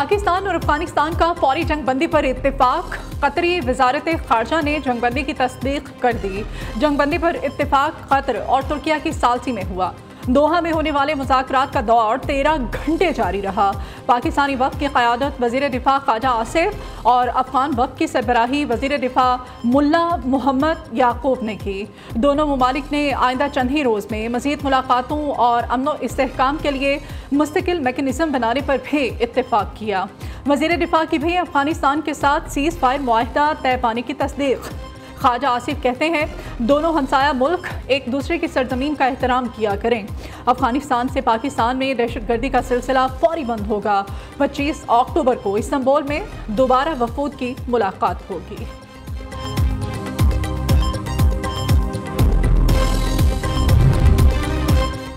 पाकिस्तान और अफगानिस्तान का फौरी जंगबंदी पर इत्तेफाक। कतरी वजारत खारजा ने जंगबंदी की तस्दीक कर दी। जंगबंदी पर इत्तेफाक कतर और तुर्किया की सालसी में हुआ। दोहा में होने वाले मुज़ाकरात का दौर 13 घंटे जारी रहा। पाकिस्तानी वफ़द की क़यादत वज़ीर दिफ़ा ख्वाजा आसिफ और अफ़गान वफ़द की सरबराही वज़ीर दिफ़ा मुल्ला मोहम्मद याकूब ने की। दोनों ममालिक ने आइंदा चंद ही रोज़ में मज़ीद मुलाकातों और अमन व इस्तेहकाम के लिए मुस्तकिल मैकेनिज़्म बनाने पर भी इत्तेफाक किया। वज़ीर दिफ़ा की भी अफ़गानिस्तान के साथ सीज़ फायर मुआहिदा तय पाने की तस्दीक। ख्वाजा आसिफ कहते हैं, दोनों हमसाया मुल्क एक दूसरे की सरजमीन का एहतराम किया करें। अफगानिस्तान से पाकिस्तान में दहशतगर्दी का सिलसिला फौरी बंद होगा। 25 अक्टूबर को इस्तांबुल में दोबारा वफूद की मुलाकात होगी।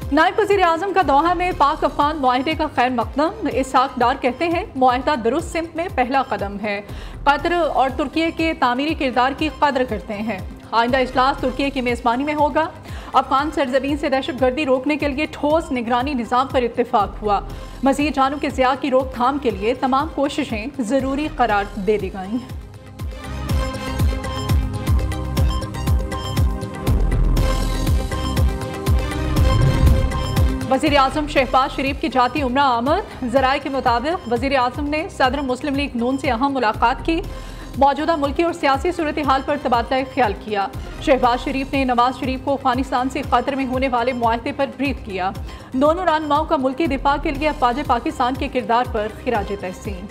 नायब वज़ीर आज़म का दोहा में पाक अफगान मुआहिदे का खैर मकदम। इसहाक डार कहते हैं, मुआहिदा दुरुस्त सिमत में पहला कदम है। कतर और तुर्किया के तामीरी किरदार की कदर करते हैं। आइंदा इजलास तुर्किया की मेज़बानी में होगा। अफगान सरजमीन से दहशतगर्दी रोकने के लिए ठोस निगरानी निज़ाम पर इत्तेफाक हुआ। मज़ीद जानों के ज़िया की रोकथाम के लिए तमाम कोशिशें ज़रूरी करार दे दी गई। वज़ीर आज़म शहबाज शरीफ की जाती उम्रा आमद। ज़राए के मुताबिक वज़ीर आज़म ने सदर मुस्लिम लीग नून से अहम मुलाकात की। मौजूदा मुल्की और सियासी सूरत हाल पर तबादला ख्याल किया। शहबाज शरीफ ने नवाज शरीफ को अफगानिस्तान से कतर में होने वाले मुआहदे पर ब्रीफ किया। दोनों रहनुमाओं का मुल्की दिफा के लिए अफवाज पाकिस्तान के किरदार पर खिराज तहसीन।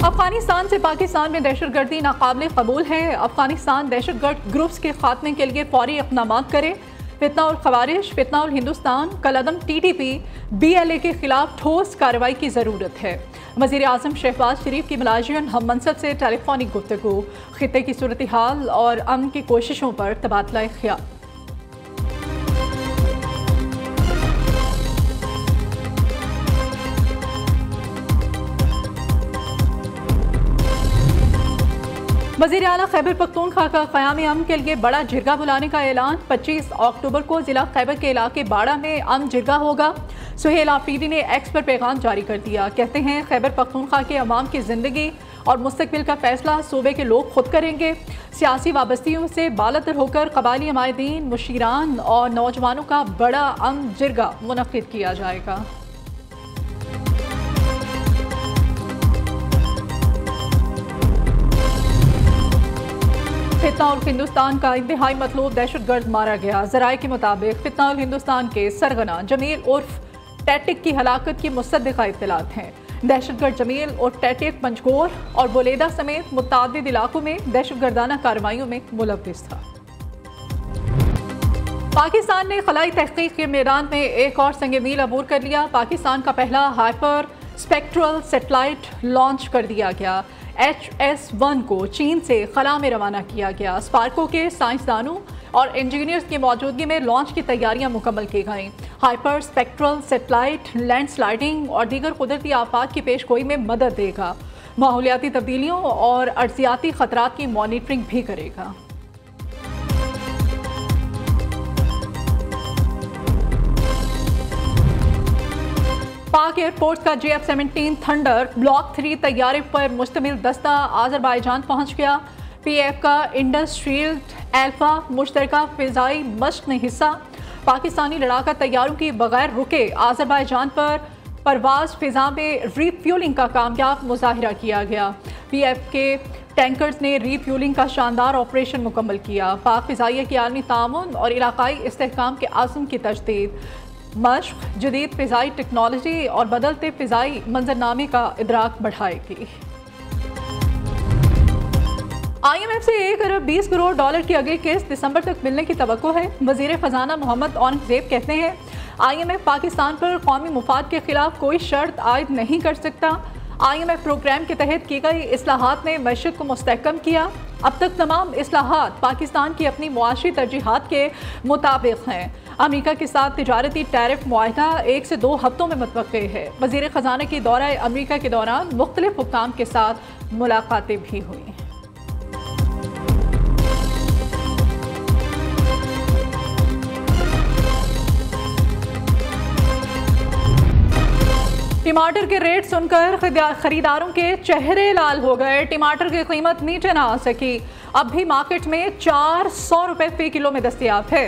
अफगानिस्तान से पाकिस्तान में दहशतगर्दी नाकाबिल कबूल है। अफगानिस्तान दहशतगर्द ग्रुप्स के खात्मे के लिए फौरी इक़दाम करे। फितना और खवारिश, फितना और हिंदुस्तान, कलअदम TTP, BLA के खिलाफ ठोस कार्रवाई की ज़रूरत है। वज़ीर आज़म शहबाज शरीफ की मुलाजिम हम मनसब से टेलीफोनिक गुफ्तगू। खित्ते की सूरत हाल और अमन की कोशिशों पर तबादला ख्याल। वज़ीर आला खैबर पख्तूनख्वा का क़याम अमन के लिए बड़ा जिरगा बुलाने का ऐलान। 25 अक्टूबर को ज़िला खैबर के इलाके बाड़ा में अमन जिरगा होगा। सुहेल आफरीदी ने एक्स पर पैगाम जारी कर दिया। कहते हैं, खैबर पख्तूनख्वा के अवाम की ज़िंदगी और मुस्तकबिल का फ़ैसला सूबे के लोग खुद करेंगे। सियासी वाबस्तियों से बालातर होकर कबायली हमायदीन, मुशीरान और नौजवानों का बड़ा अमन जिरगा मुनक़्क़िद किया जाएगा। फितना और हिंदुस्तान का इंतहाई मतलूब दहशतगर्द मारा गया। ज़राए के मुताबिक फितना और हिंदुस्तान के सरगना जमील उर्फ टैटिक की हलाकत की मुसद्दिक़ा इत्तलात हैं। दहशतगर्द जमील और टैटिक पंजगोर और बुलेदा समेत मुतअद्दिद इलाकों में दहशतगर्दाना कार्रवाइयों में मुलव्विस था। पाकिस्तान ने खलाई तहकीक के मैदान में एक और संग मील अबूर कर लिया। पाकिस्तान का पहला हाइपर स्पेक्ट्रल सेटेलाइट लॉन्च कर दिया गया। HS-1 को चीन से खला में रवाना किया गया। स्पार्को के साइंसदानों और इंजीनियर्स की मौजूदगी में लॉन्च की तैयारियां मुकम्मल की गईं। हाइपर स्पेक्ट्रल सेटेलाइट लैंडस्लाइडिंग और दीगर कुदरती आफात की पेशगोई में मदद देगा। माहौलियाती तब्दीलियों और अर्जियाती खतरात की मॉनिटरिंग भी करेगा। पाक एयरफोर्स का JF-17 थंडर ब्लॉक 3 तैयारे पर मुश्तमिल दस्ता आज़रबाईजान पहुंच गया। PF का इंडस्ट्रियल एल्फा मुश्तरका फ़िज़ाई मश्क में हिस्सा। पाकिस्तानी लड़ाका तैयारों की बगैर रुके आज़रबाईजान पर परवाज़ फ़िज़ा में रीफ्यूलिंग का कामयाब मुज़ाहिरा किया गया। PF के टैंकर्स ने रीफ्यूलिंग का शानदार ऑपरेशन मुकम्मल किया। पाक फ़िज़ाइया की आलमी तामुन और इलाकाई इस्तेहकाम के आज़म की तजदीद। मश्क जदीद फ़िज़ाई टेक्नोलॉजी और बदलते फ़िज़ाई मंजरनामे का इदराक बढ़ाएगी। IMF से 1 अरब 20 करोड़ डॉलर की अगली किस्त दिसंबर तक मिलने की तवक्को है। वज़ीर ख़जाना मोहम्मद औरंगज़ेब कहते हैं, IMF पाकिस्तान पर कौमी मुफाद के खिलाफ कोई शर्त आयद नहीं कर सकता। IMF प्रोग्राम के तहत की गई इस्लाहात ने मईशत को मुस्तहकम किया। अब तक तमाम इस्लाहात पाकिस्तान की अपनी मुआशी तरजीहात के मुताबिक हैं। अमेरिका के साथ तिजारती टैरिफ मुआहिदा 1 से 2 हफ्तों में मुतवक्के है। वज़ीर ख़जाना की दौरा अमेरिका के दौरान मुख्तलिफ हुक्काम के साथ मुलाकातें भी हुई। टमाटर के रेट सुनकर खरीदारों के चेहरे लाल हो गए। टमाटर की कीमत नीचे ना आ सकी। अब भी मार्केट में 400 रुपए फी किलो में दस्तयाब है।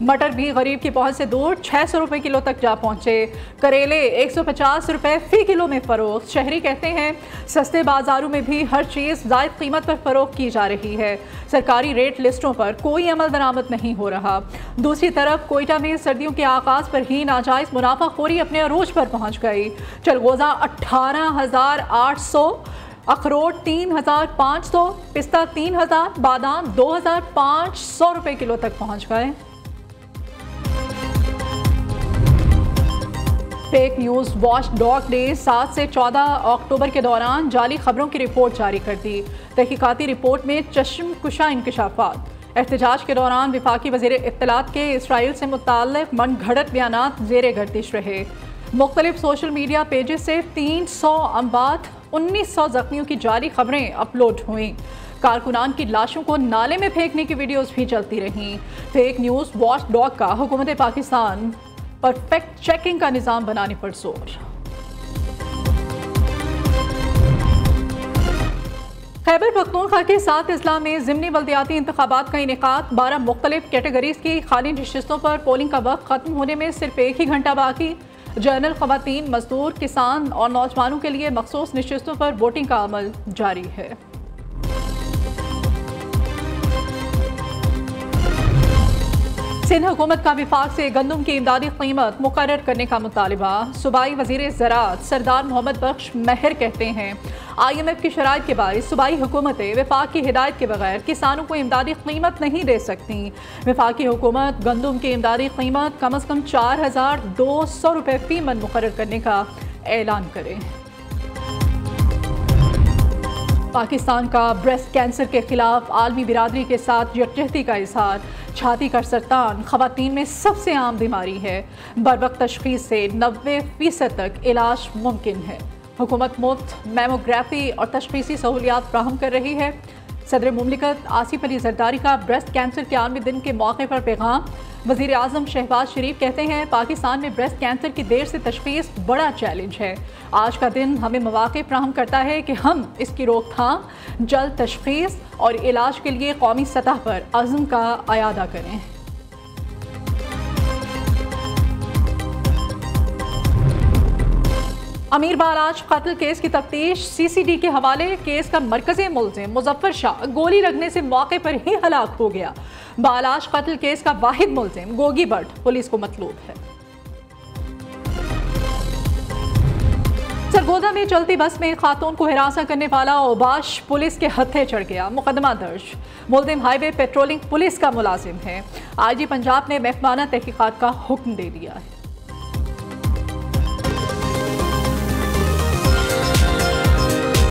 मटर भी गरीब की पहुंच से दूर 600 रुपए किलो तक जा पहुंचे। करेले 150 रुपए फी किलो में फरोख्त। शहरी कहते हैं सस्ते बाजारों में भी हर चीज़ जायद कीमत पर फरोख्त की जा रही है। सरकारी रेट लिस्टों पर कोई अमल दरामद नहीं हो रहा। दूसरी तरफ कोयटा में सर्दियों के आगाज पर ही नाजायज मुनाफाखोरी अपने अरूज पर पहुंच गई। चलगोजा 18,800, अखरोट 3,500, पिस्ता 3,000, बादाम 2,500 रुपए किलो तक पहुंच गए। फेक न्यूज़ वॉच डॉग ने 7 से 14 अक्टूबर के दौरान जाली खबरों की रिपोर्ट जारी कर दी। तहकीकाती रिपोर्ट में चश्मकुशा इंकशाफात। एहतजाज के दौरान वफाकी वज़ीर इत्तलात के इसराइल से मुताल्लिक़ मनगढ़ंत बयानात ज़ेरे गर्दिश रहे। मुख्तलिफ सोशल मीडिया पेजेस से 300 अमवात 1900 जख्मियों की जाली खबरें अपलोड हुई। कारकुनान की लाशों को नाले में फेंकने की वीडियोस भी चलती रहीं। फेक न्यूज़ वॉच डॉग का हुकूमत पाकिस्तान पर फैक्ट चेकिंग का निज़ाम बनाने पर जोर। खैबर पख्तूनख्वा के 7 अजला में ज़िमनी बल्दियाती इंतखाबात का इनेकाद। 12 मुख्तलिफ कैटेगरीज की खाली नशिस्तों पर पोलिंग का वक्त खत्म होने में सिर्फ 1 ही घंटा बाकी। जनरल ख़वातीन, मजदूर, किसान और नौजवानों के लिए मखसूस नशिस्तों पर वोटिंग का अमल जारी है। सिंध हुकूमत का विफाक से गंदम की इमदादी कीमत मुकर्रर करने का मुतालिबा। सूबाई वज़ीर ज़राअत सरदार मोहम्मद बख्श महर कहते हैं IMF की शराइत के बायस सूबाई हुकूमतें विफाक की हिदायत के बगैर किसानों को इमदादी कीमत नहीं दे सकती। विफाकी हुकूमत गंदम की इमदादी कीमत कम अज़ कम 4,200 रुपये फी मन मुकर्रर करने का ऐलान करे। पाकिस्तान का ब्रेस्ट कैंसर के खिलाफ आलमी बिरादरी के साथ यकजहती का इजहार। छाती का सरतान ख़वातीन में सबसे आम बीमारी है। बरवक्त तशख़ीस से 90% तक इलाज मुमकिन है। हुकूमत मुफ्त मैमोग्राफी और तशख़ीसी सहूलियात फ्राहम कर रही है। सदर मुमलिकत आसिफ अली जरदारी का ब्रेस्ट कैंसर के आलमी दिन के मौके पर पैगाम। वज़ीर आज़म शहबाज शरीफ कहते हैं पाकिस्तान में ब्रेस्ट कैंसर की देर से तशख़ीस बड़ा चैलेंज है। आज का दिन हमें मौक़े फ्राहम करता है कि हम इसकी रोकथाम, जल्द तशख़ीस और इलाज के लिए कौमी सतह पर अज़्म का अयादा करें। अमीर बालाज कत्ल केस की तफ्तीश CCD के हवाले। केस का मरकज़ी मुल्ज़िम मुज़फ़्फ़र शाह गोली लगने से मौके पर ही हलाक हो गया। बालाज कत्ल केस का वाहिद मुल्ज़िम गोगी भट्ट पुलिस को मतलूब है। सरगोजा में चलती बस में खातून को हिरासा करने वाला ओबाश पुलिस के हत्थे चढ़ गया। मुकदमा दर्ज। मुल्ज़िम हाईवे पेट्रोलिंग पुलिस का मुलाजिम है। IG पंजाब ने महकमाना तहकीकात का हुक्म दे दिया है।